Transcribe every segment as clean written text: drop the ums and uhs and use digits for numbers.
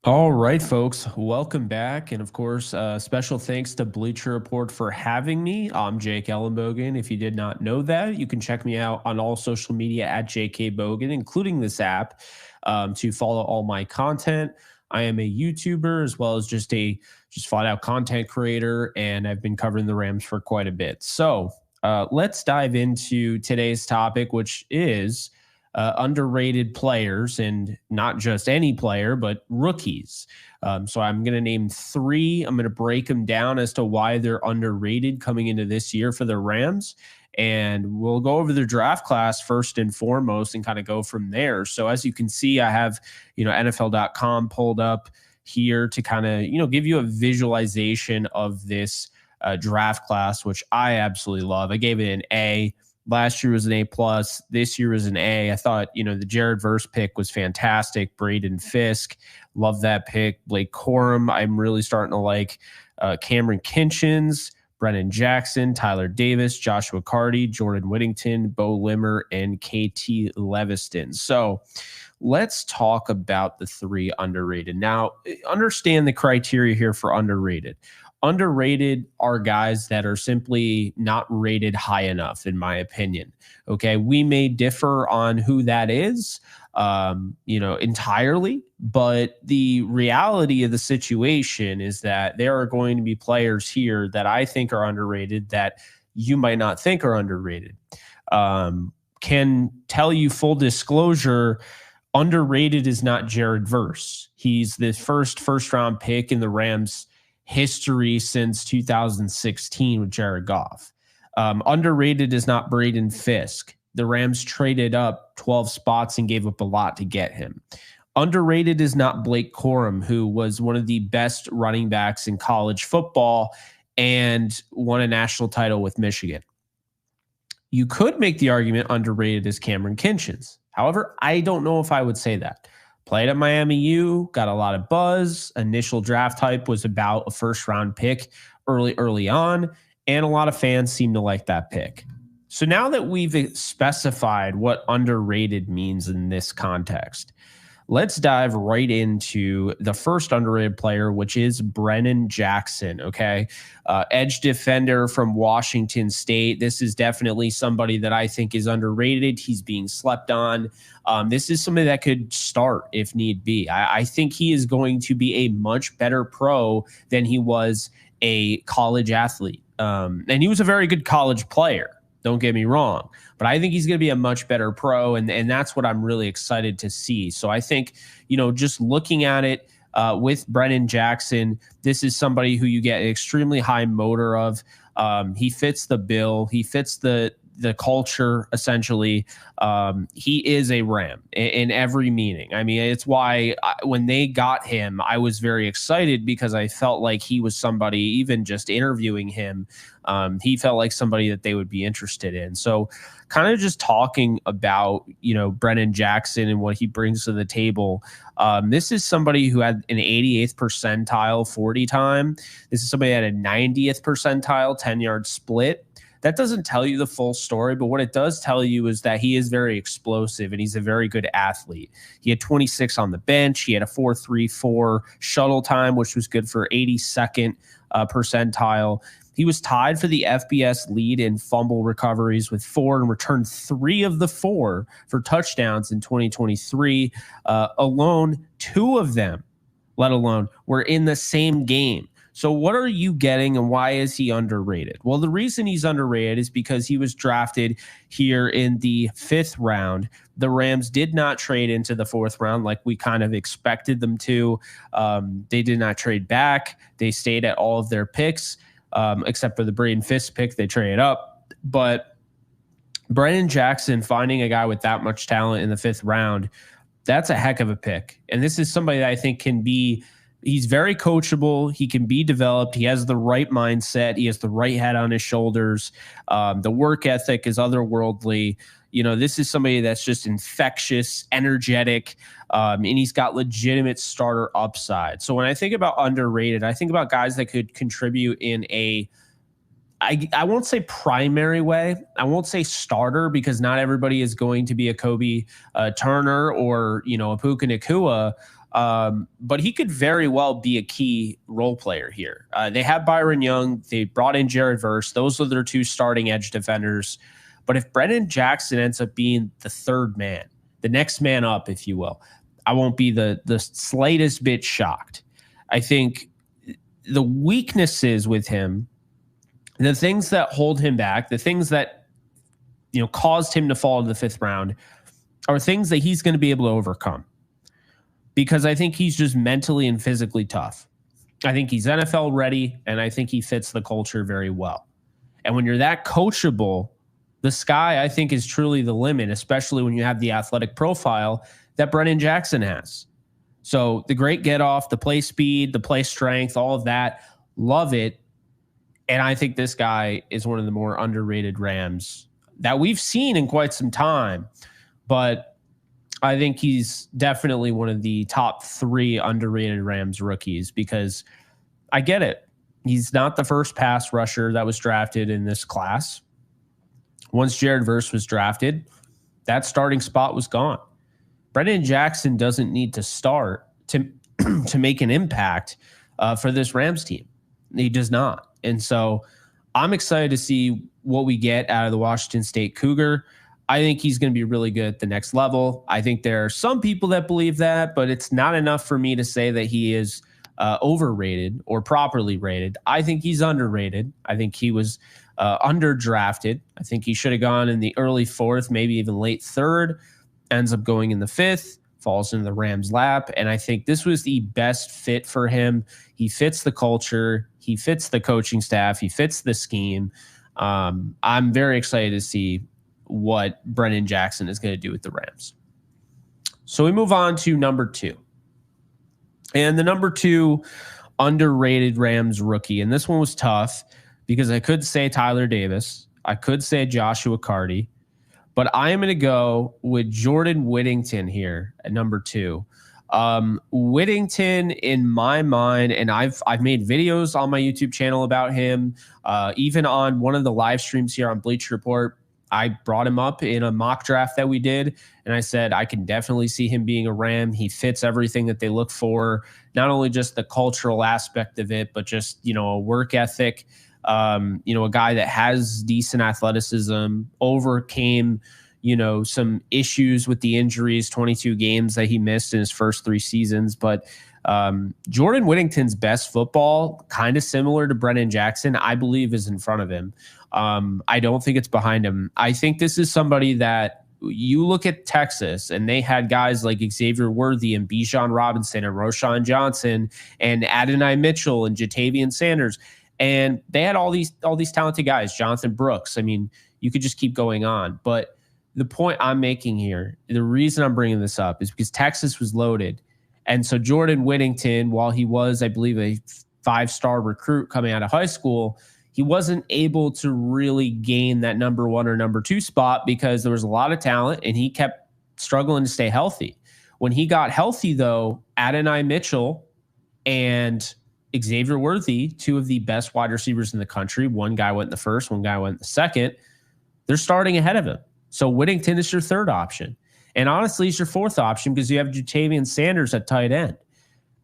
All right, folks, welcome back. And of course, special thanks to Bleacher Report for having me. I'm Jake Ellenbogen. If you did not know that, you can check me out on all social media at JK Bogan, including this app, to follow all my content. I am a YouTuber as well as just flat out content creator, and I've been covering the Rams for quite a bit. So let's dive into today's topic, which is underrated players, and not just any player, but rookies. So I'm going to name three. I'm going to break them down as to why they're underrated coming into this year for the Rams. And we'll go over their draft class first and foremost and kind of go from there. So as you can see, I have, NFL.com pulled up here to kind of, give you a visualization of this draft class, which I absolutely love. I gave it an A. Last year was an A+. This year was an A. I thought, the Jared Verse pick was fantastic. Braden Fisk, love that pick. Blake Corum, I'm really starting to like. Cameron Kinchins, Brennan Jackson, Tyler Davis, Joshua Carty, Jordan Whittington, Bo Limmer, and KT Leviston. So let's talk about the three underrated. Now, understand the criteria here for underrated. Underrated are guys that are simply not rated high enough, in my opinion. Okay, we may differ on who that is, entirely, but the reality of the situation is that there are going to be players here that I think are underrated that you might not think are underrated. Can tell you full disclosure, underrated is not Jared Verse. He's the first round pick in the Rams history since 2016 with Jared Goff. Underrated is not Braden Fisk. The Rams traded up 12 spots and gave up a lot to get him. Underrated is not Blake Corum, who was one of the best running backs in college football and won a national title with Michigan. You could make the argument underrated is Cameron Kinchins. However, I don't know if I would say that. Played at Miami U, got a lot of buzz. Initial draft type was about a first-round pick early on, and a lot of fans seem to like that pick. So now that we've specified what underrated means in this context, let's dive right into the first underrated player, which is Brennan Jackson, okay? Edge defender from Washington State. This is definitely somebody that I think is underrated. He's being slept on. This is somebody that could start if need be. I think he is going to be a much better pro than he was a college athlete. And he was a very good college player. Don't get me wrong, but I think he's going to be a much better pro, and that's what I'm really excited to see. So I think, just looking at it with Brennan Jackson, this is somebody who you get an extremely high motor of. He fits the bill. He fits the culture, essentially. He is a Ram in every meaning. I mean, it's why when they got him, I was very excited because I felt like he was somebody, even just interviewing him, he felt like somebody that they would be interested in. So kind of just talking about, Brennan Jackson and what he brings to the table. This is somebody who had an 88th percentile 40 time. This is somebody that had a 90th percentile 10-yard split. That doesn't tell you the full story, but what it does tell you is that he is very explosive and he's a very good athlete. He had 26 on the bench. He had a 4.34 shuttle time, which was good for 82nd percentile. He was tied for the FBS lead in fumble recoveries with 4 and returned 3 of the 4 for touchdowns in 2023. Alone, 2 of them, let alone, were in the same game. So what are you getting and why is he underrated? Well, the reason he's underrated is because he was drafted here in the 5th round. The Rams did not trade into the 4th round like we kind of expected them to. They did not trade back. They stayed at all of their picks, except for the Braden Fisk pick. They traded up. But Brennan Jackson, finding a guy with that much talent in the 5th round, that's a heck of a pick. And this is somebody that I think can be – he's very coachable. He can be developed. He has the right mindset. He has the right head on his shoulders. The work ethic is otherworldly. This is somebody that's just infectious, energetic, and he's got legitimate starter upside. So when I think about underrated, I think about guys that could contribute in I won't say primary way. I won't say starter because not everybody is going to be a Kobe Turner or, a Puka Nacua. But he could very well be a key role player here. They have Byron Young. They brought in Jared Verse. Those are their 2 starting edge defenders. But if Brennan Jackson ends up being the third man, the next man up, if you will, I won't be the slightest bit shocked. I think the weaknesses with him, the things that hold him back, the things that caused him to fall to the 5th round, are things that he's going to be able to overcome. Because I think he's just mentally and physically tough. I think he's NFL ready, and I think he fits the culture very well. And when you're that coachable, the sky, I think, is truly the limit, especially when you have the athletic profile that Brennan Jackson has. So the great get off, the play speed, the play strength, all of that, love it. And I think this guy is one of the more underrated Rams that we've seen in quite some time. But I think he's definitely one of the top 3 underrated Rams rookies, because I get it. He's not the first pass rusher that was drafted in this class. Once Jared Verse was drafted, that starting spot was gone. Brennan Jackson doesn't need to start to make an impact for this Rams team. He does not. And so I'm excited to see what we get out of the Washington State Cougar. I think he's going to be really good at the next level. I think there are some people that believe that, but it's not enough for me to say that he is overrated or properly rated. I think he's underrated. I think he was underdrafted. I think he should have gone in the early 4th, maybe even late 3rd, ends up going in the 5th, falls into the Rams' lap. And I think this was the best fit for him. He fits the culture. He fits the coaching staff. He fits the scheme. I'm very excited to see what Brennan Jackson is going to do with the Rams. So we move on to number 2. And the number 2 underrated Rams rookie, and this one was tough because I could say Tyler Davis. I could say Joshua Carty. But I am going to go with Jordan Whittington here at number 2. Whittington, in my mind, and I've made videos on my YouTube channel about him. Even on one of the live streams here on Bleacher Report, I brought him up in a mock draft that we did, and I said I can definitely see him being a Ram. He fits everything that they look for, not only just the cultural aspect of it, but just, a work ethic. A guy that has decent athleticism, overcame, some issues with the injuries, 22 games that he missed in his first 3 seasons. But Jordan Whittington's best football, kind of similar to Brennan Jackson, I believe is in front of him. I don't think it's behind him. I think this is somebody that you look at Texas, and they had guys like Xavier Worthy and Bijan Robinson and Roshan Johnson and Adonai Mitchell and Jatavian Sanders. And they had all these talented guys, Jonathan Brooks. I mean, you could just keep going on. But the point I'm making here, the reason I'm bringing this up is because Texas was loaded. And so Jordan Whittington, while he was, I believe, a 5-star recruit coming out of high school, he wasn't able to really gain that number 1 or number 2 spot because there was a lot of talent and he kept struggling to stay healthy. When he got healthy, though, Adonai Mitchell and Xavier Worthy, 2 of the best wide receivers in the country. One guy went in the 1st, one guy went in the 2nd. They're starting ahead of him. So Whittington is your 3rd option. And honestly, he's your 4th option because you have Jatavian Sanders at tight end.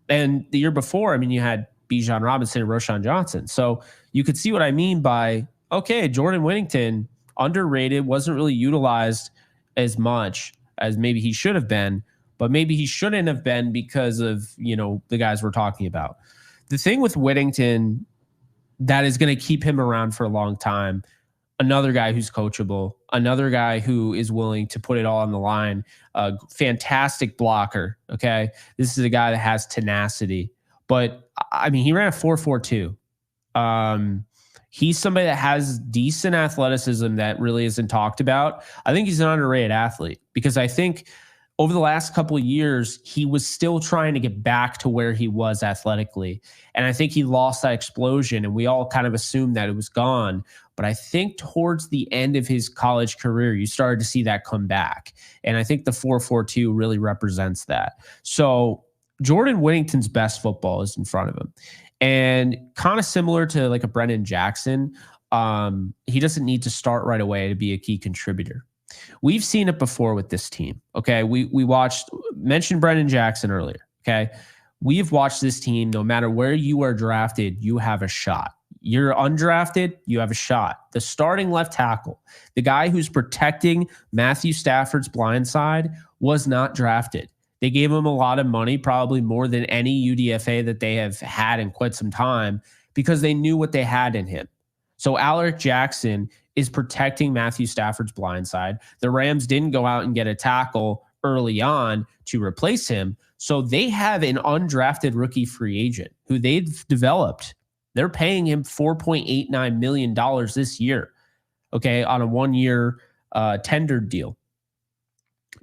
And the year before, you had Bijan Robinson and Roshan Johnson. So you could see what I mean by, okay, Jordan Whittington, underrated, wasn't really utilized as much as maybe he should have been, but maybe he shouldn't have been because of, the guys we're talking about. The thing with Whittington that is going to keep him around for a long time, another guy who's coachable, another guy who is willing to put it all on the line, fantastic blocker, okay? This is a guy that has tenacity. But, he ran a 4.42. He's somebody that has decent athleticism that really isn't talked about. I think he's an underrated athlete because I think over the last couple of years, he was still trying to get back to where he was athletically. And I think he lost that explosion, and we all kind of assumed that it was gone. But I think towards the end of his college career, you started to see that come back. And I think the 4.42 really represents that. So Jordan Whittington's best football is in front of him. And kind of similar to like a Brennan Jackson, he doesn't need to start right away to be a key contributor. We've seen it before with this team. Okay. We mentioned Brennan Jackson earlier. Okay. We've watched this team. No matter where you are drafted, you have a shot. You're undrafted, you have a shot. The starting left tackle, the guy who's protecting Matthew Stafford's blind side, was not drafted. They gave him a lot of money, probably more than any UDFA that they have had in quite some time, because they knew what they had in him. So Alaric Jackson is protecting Matthew Stafford's blind side. The Rams didn't go out and get a tackle early on to replace him. So they have an undrafted rookie free agent who they've developed. They're paying him $4.89 million this year, okay, on a 1-year tendered deal.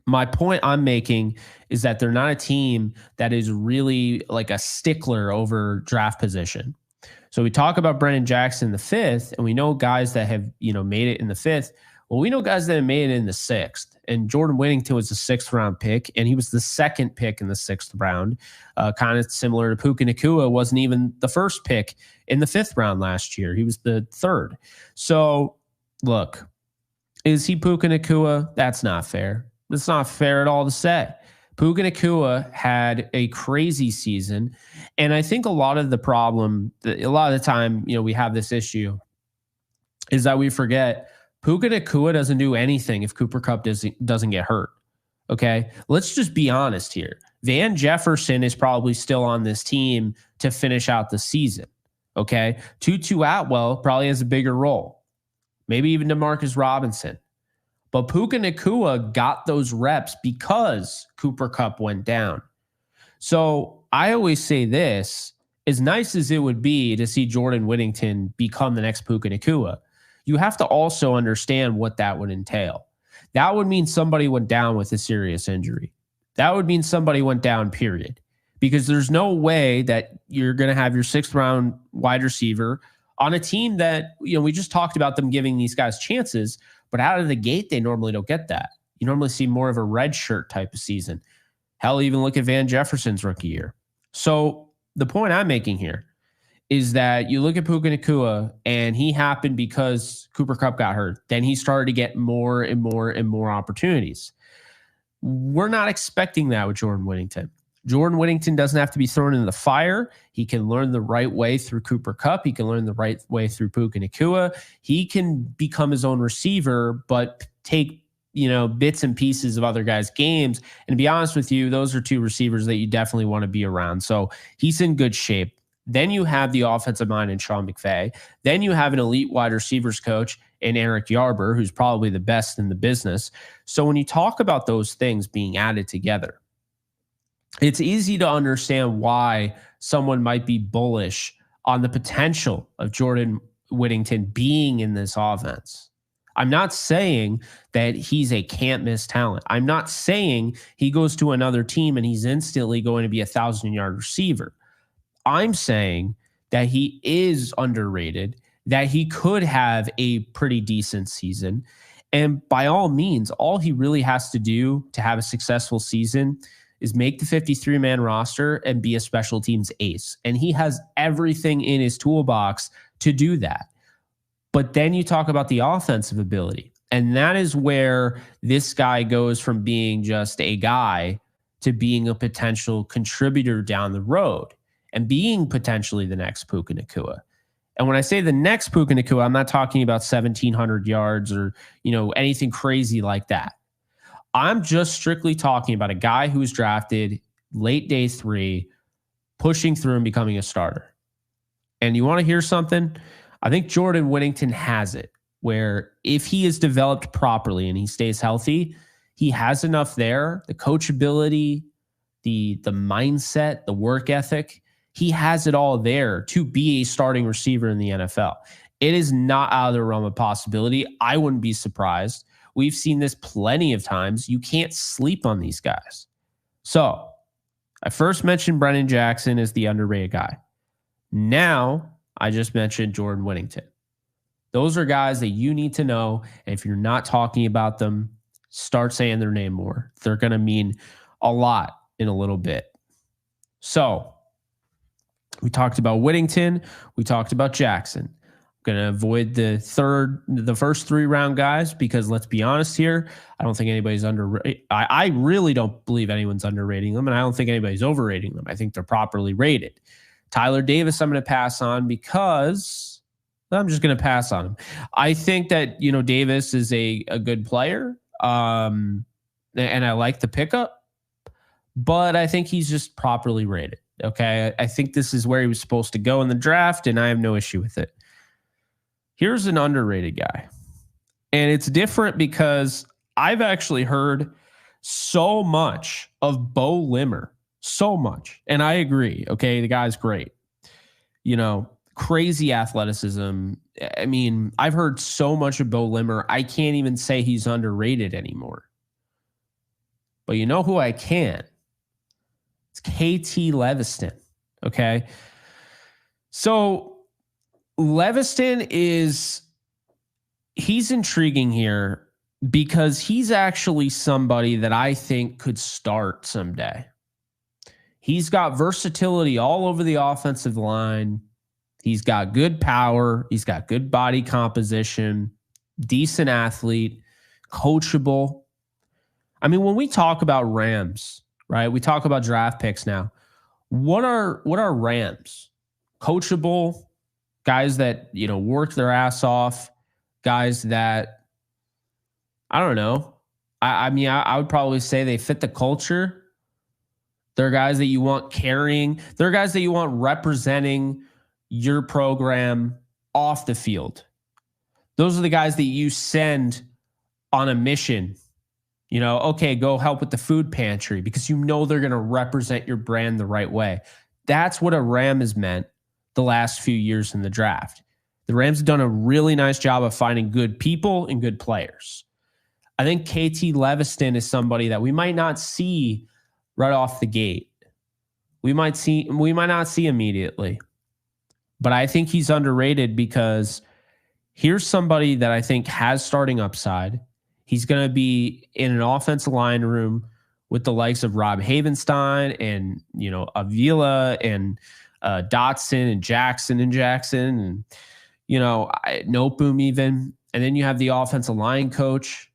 My point I'm making is that they're not a team that is really like a stickler over draft position. So we talk about Brennan Jackson in the 5th, and we know guys that have, made it in the 5th. Well, we know guys that have made it in the 6th. And Jordan Whittington was the 6th round pick, and he was the 2nd pick in the 6th round. Kind of similar to Puka Nacua, wasn't even the 1st pick in the 5th round last year. He was the 3rd. So, look, is he Puka Nacua? That's not fair. That's not fair at all to say. Puka Nacua had a crazy season, and I think a lot of the problem, a lot of the time, we have this issue, is that we forget Puka Nacua doesn't do anything if Cooper Kupp doesn't get hurt. Okay, let's just be honest here. Van Jefferson is probably still on this team to finish out the season. Okay, Tutu Atwell probably has a bigger role, maybe even DeMarcus Robinson. But Puka Nacua got those reps because Cooper Kupp went down. So I always say this, as nice as it would be to see Jordan Whittington become the next Puka Nacua, you have to also understand what that would entail. That would mean somebody went down with a serious injury. That would mean somebody went down, period. Because there's no way that you're going to have your 6th round wide receiver on a team that, we just talked about them giving these guys chances, but out of the gate, they normally don't get that. You normally see more of a red shirt type of season. Hell, even look at Van Jefferson's rookie year. So the point I'm making here is that you look at Puka Nacua, and he happened because Cooper Kupp got hurt. Then he started to get more and more and more opportunities. We're not expecting that with Jordan Whittington. Jordan Whittington doesn't have to be thrown in the fire. He can learn the right way through Cooper Kupp. He can learn the right way through Puka Nacua. He can become his own receiver, but take bits and pieces of other guys' games. And to be honest with you, those are 2 receivers that you definitely want to be around. So he's in good shape. Then you have the offensive mind in Sean McVay. Then you have an elite wide receivers coach in Eric Yarber, who's probably the best in the business. So when you talk about those things being added together, it's easy to understand why someone might be bullish on the potential of Jordan Whittington being in this offense. I'm not saying that he's a can't-miss talent. I'm not saying he goes to another team and he's instantly going to be a 1,000-yard receiver. I'm saying that he is underrated, that he could have a pretty decent season. And by all means, all he really has to do to have a successful season is make the 53-man roster and be a special teams ace. And he has everything in his toolbox to do that. But then you talk about the offensive ability. And that is where this guy goes from being just a guy to being a potential contributor down the road and being potentially the next Puka Nacua. And when I say the next Puka Nacua, I'm not talking about 1,700 yards or, anything crazy like that. I'm just strictly talking about a guy who was drafted late day 3, pushing through and becoming a starter. And you want to hear something? I think Jordan Whittington has it, where if he is developed properly and he stays healthy, he has enough there, the coachability, the mindset, the work ethic. He has it all there to be a starting receiver in the NFL. It is not out of the realm of possibility. I wouldn't be surprised. We've seen this plenty of times. You can't sleep on these guys. So I first mentioned Brennan Jackson as the underrated guy. Now I just mentioned Jordan Whittington. Those are guys that you need to know. And if you're not talking about them, start saying their name more. They're going to mean a lot in a little bit. So we talked about Whittington. We talked about Jackson. Going to avoid the first 3-round guys because let's be honest here, I don't think anybody's underrated. I really don't believe anyone's underrating them, and I don't think anybody's overrating them. I think they're properly rated. Tyler Davis, I'm going to pass on because I'm just going to pass on him. I think that, Davis is a good player, and I like the pickup, but I think he's just properly rated. Okay. I think this is where he was supposed to go in the draft, and I have no issue with it. Here's an underrated guy. And it's different because I've actually heard so much of Bo Limmer. So much. And I agree. Okay. The guy's great. Crazy athleticism. I mean, I've heard so much of Bo Limmer. I can't even say he's underrated anymore. But you know who I can? It's KT Leviston. Okay. So Leviston he's intriguing here because he's actually somebody that I think could start someday. He's got versatility all over the offensive line. He's got good power. He's got good body composition, decent athlete, coachable. I mean, when we talk about Rams, right? We talk about draft picks now. What are Rams? Coachable, guys that, work their ass off, guys that, I don't know. I mean, I would probably say they fit the culture. They're guys that you want carrying. They're guys that you want representing your program off the field. Those are the guys that you send on a mission. Okay, go help with the food pantry because they're going to represent your brand the right way. That's what a Ram has meant the last few years in the draft. The Rams have done a really nice job of finding good people and good players. I think KT Leviston is somebody that we might not see right off the gate. We might not see immediately. But I think he's underrated because here's somebody that I think has starting upside. He's going to be in an offensive line room with the likes of Rob Havenstein and, Avila and Dotson and Jackson and, Noteboom even. And then you have the offensive line coach,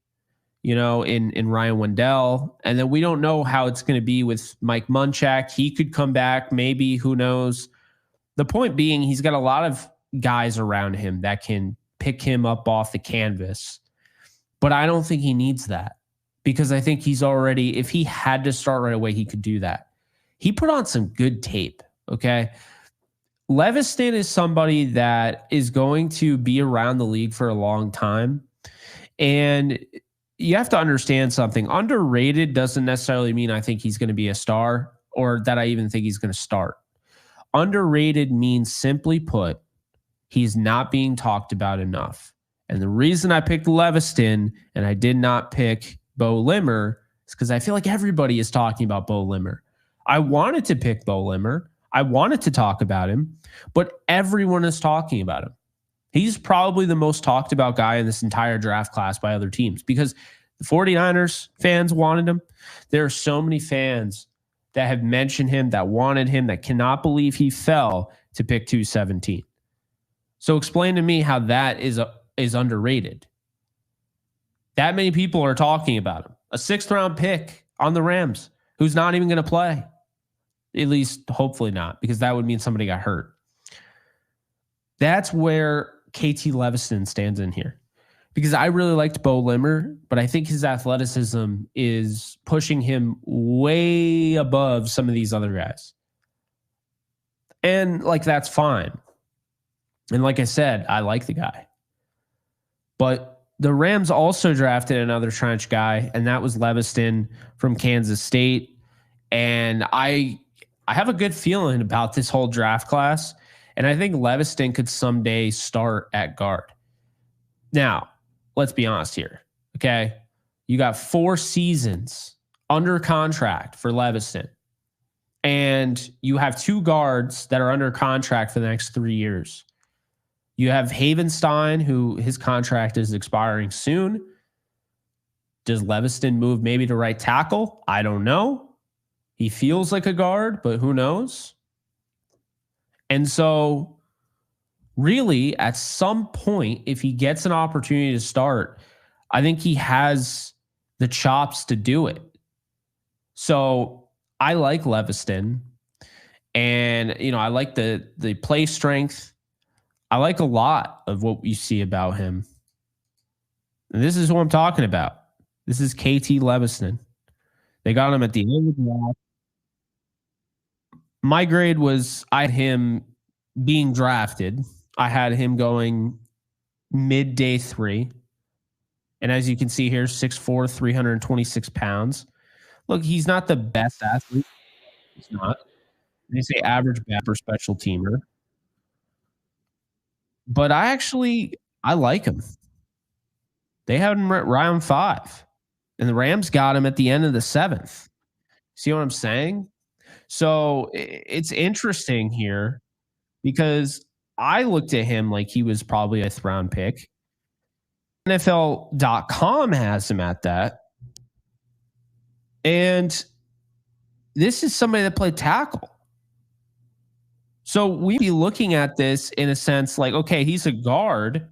in Ryan Wendell. And then we don't know how it's going to be with Mike Munchak. He could come back, maybe, who knows. The point being, he's got a lot of guys around him that can pick him up off the canvas. But I don't think he needs that because I think he's already, if he had to start right away, he could do that. He put on some good tape. Okay. Leviston is somebody that is going to be around the league for a long time. And you have to understand something. Underrated doesn't necessarily mean I think he's going to be a star or that I even think he's going to start. Underrated means, simply put, he's not being talked about enough. And the reason I picked Leviston and I did not pick Bo Limmer is because I feel like everybody is talking about Bo Limmer. I wanted to pick Bo Limmer. I wanted to talk about him, but everyone is talking about him. He's probably the most talked about guy in this entire draft class by other teams because the 49ers fans wanted him. There are so many fans that have mentioned him, that wanted him, that cannot believe he fell to pick 217. So explain to me how that is underrated. That many people are talking about him. A 6th-round pick on the Rams who's not even going to play. At least, hopefully not, because that would mean somebody got hurt. That's where KT Leviston stands in here. Because I really liked Bo Limmer, but I think his athleticism is pushing him way above some of these other guys. And, that's fine. And like I said, I like the guy. But the Rams also drafted another trench guy, and that was Leviston from Kansas State. And I have a good feeling about this whole draft class, and I think Leviston could someday start at guard. Now, let's be honest here, okay? You got 4 seasons under contract for Leviston, and you have 2 guards that are under contract for the next 3 years. You have Havenstein, who his contract is expiring soon. Does Leviston move maybe to right tackle? I don't know. He feels like a guard, but who knows? And so really, at some point, if he gets an opportunity to start, I think he has the chops to do it. So I like Leviston, and I like the play strength. I like a lot of what you see about him. And this is who I'm talking about. This is KT Leviston. They got him at the end of the draft. My grade was I had him being drafted. I had him going mid day 3. And as you can see here, 6'4", 326 pounds. Look, he's not the best athlete. He's not. They say average bat for special teamer. But I like him. They had him at round 5. And the Rams got him at the end of the 7th. See what I'm saying? So it's interesting here because I looked at him like he was probably a 5th round pick. NFL.com has him at that. And this is somebody that played tackle. So we'd be looking at this in a sense like, okay, he's a guard,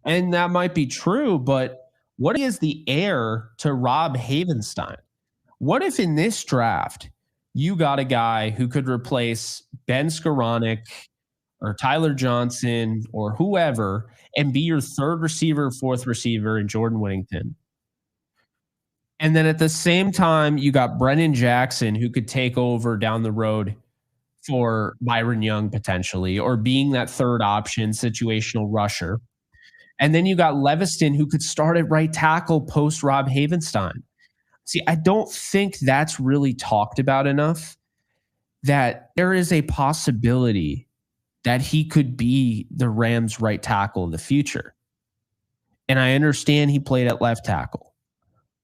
and that might be true, but what is the heir to Rob Havenstein? What if in this draft you got a guy who could replace Ben Skoranek or Tyler Johnson or whoever and be your 3rd receiver, 4th receiver in Jordan Whittington? And then at the same time, you got Brennan Jackson who could take over down the road for Byron Young potentially, or being that 3rd option situational rusher. And then you got Leviston who could start at right tackle post Rob Havenstein. See, I don't think that's really talked about enough, that there is a possibility that he could be the Rams' right tackle in the future. And I understand he played at left tackle,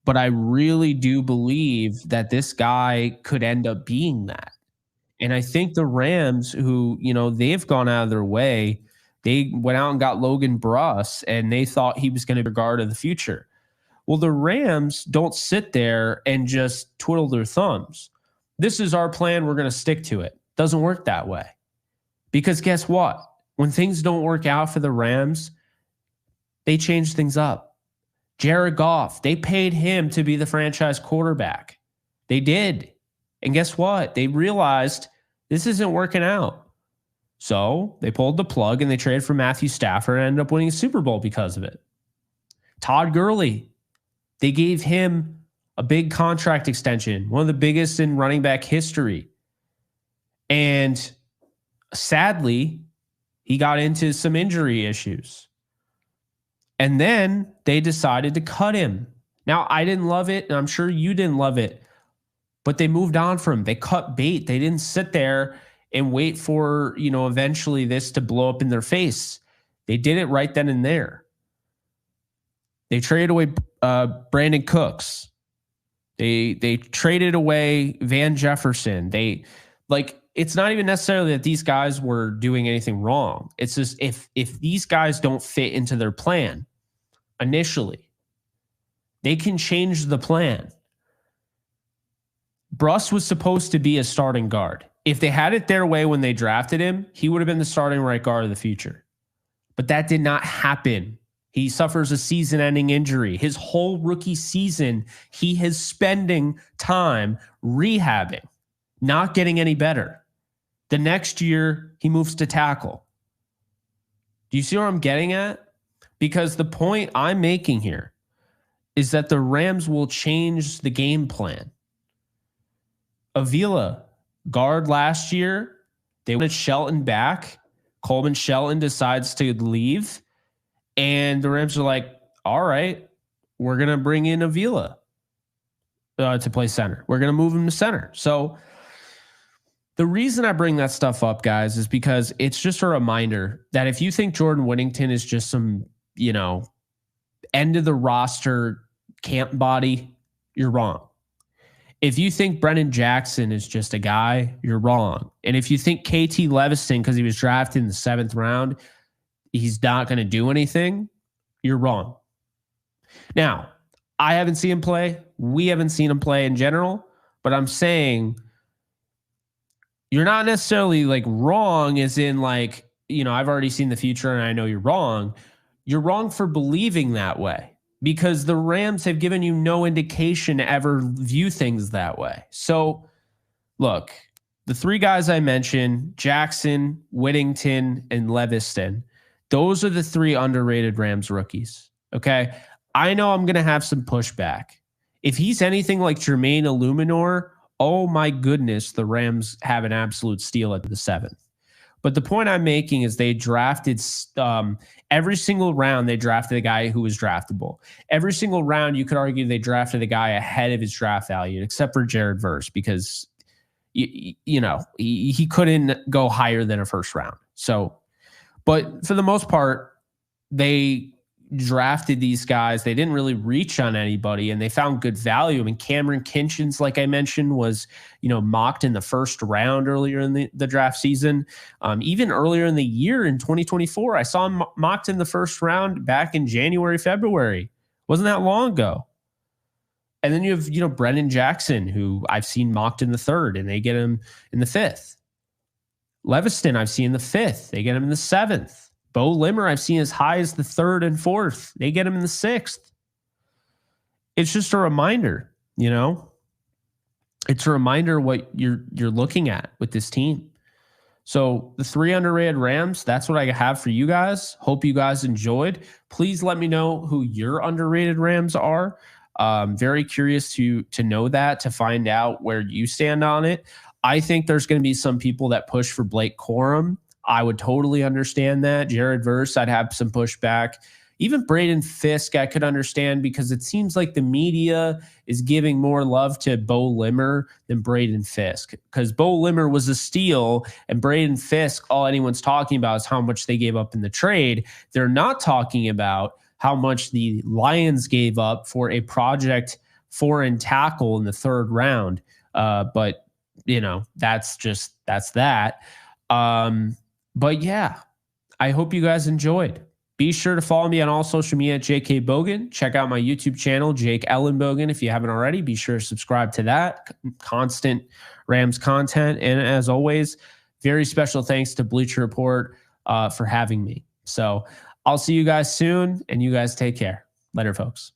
but I really do believe that this guy could end up being that. And I think the Rams, who, they've gone out of their way, they went out and got Logan Bruss, and they thought he was going to be the guard of the future. Well, the Rams don't sit there and just twiddle their thumbs. This is our plan. We're going to stick to it. Doesn't work that way. Because guess what? When things don't work out for the Rams, they change things up. Jared Goff, they paid him to be the franchise quarterback. They did. And guess what? They realized this isn't working out. So they pulled the plug and they traded for Matthew Stafford and ended up winning a Super Bowl because of it. Todd Gurley, they gave him a big contract extension, one of the biggest in running back history. And sadly, he got into some injury issues. And then they decided to cut him. Now, I didn't love it, and I'm sure you didn't love it, but they moved on from him. They cut bait. They didn't sit there and wait for, eventually this to blow up in their face. They did it right then and there. They traded away Brandon Cooks. They traded away Van Jefferson. It's not even necessarily that these guys were doing anything wrong. It's just if these guys don't fit into their plan initially, they can change the plan. Bruss was supposed to be a starting guard. If they had it their way when they drafted him, he would have been the starting right guard of the future. But that did not happen. He suffers a season-ending injury. His whole rookie season, he is spending time rehabbing, not getting any better. The next year, he moves to tackle. Do you see where I'm getting at? Because the point I'm making here is that the Rams will change the game plan. Avila, guard last year, they wanted Shelton back. Coleman Shelton decides to leave. And the Rams are like, all right, we're going to bring in Avila to play center. We're going to move him to center. So the reason I bring that stuff up, guys, is because it's just a reminder that if you think Jordan Whittington is just some, end of the roster camp body, you're wrong. If you think Brennan Jackson is just a guy, you're wrong. And if you think KT Leviston, because he was drafted in the 7th round, he's not going to do anything, you're wrong. Now, I haven't seen him play. We haven't seen him play in general, but I'm saying you're not necessarily wrong as in I've already seen the future and I know you're wrong. You're wrong for believing that way because the Rams have given you no indication to ever view things that way. So, look, the three guys I mentioned, Jackson, Whittington, and Leviston, those are the three underrated Rams rookies. Okay. I know I'm going to have some pushback. If he's anything like Jermaine Illuminor, oh my goodness, the Rams have an absolute steal at the 7th. But the point I'm making is they drafted every single round. They drafted a guy who was draftable. Every single round, you could argue they drafted a guy ahead of his draft value, except for Jared Verse, because he couldn't go higher than a first round. So, but for the most part, they drafted these guys. They didn't really reach on anybody, and they found good value. I mean, Cameron Kinchins, like I mentioned, was mocked in the first round earlier in the draft season. Even earlier in the year in 2024, I saw him mocked in the first round back in January, February. Wasn't that long ago. And then you have Brennan Jackson, who I've seen mocked in the 3rd, and they get him in the 5th. Leviston, I've seen in the 5th. They get him in the 7th. Bo Limmer, I've seen as high as the 3rd and 4th. They get him in the 6th. It's just a reminder, It's a reminder what you're looking at with this team. So the 3 underrated Rams, that's what I have for you guys. Hope you guys enjoyed. Please let me know who your underrated Rams are. Very curious to know that, to find out where you stand on it. I think there's going to be some people that push for Blake Corum. I would totally understand that. Jared Verse, I'd have some pushback. Even Braden Fisk, I could understand because it seems like the media is giving more love to Bo Limmer than Braden Fisk, because Bo Limmer was a steal and Braden Fisk, all anyone's talking about is how much they gave up in the trade. They're not talking about how much the Lions gave up for a project foreign tackle in the 3rd round. But that's that. But yeah, I hope you guys enjoyed. Be sure to follow me on all social media at JK Bogan. Check out my YouTube channel, Jake Ellenbogen, if you haven't already. Be sure to subscribe to that. Constant Rams content. And as always, very special thanks to Bleacher Report for having me. So I'll see you guys soon, and you guys take care. Later, folks.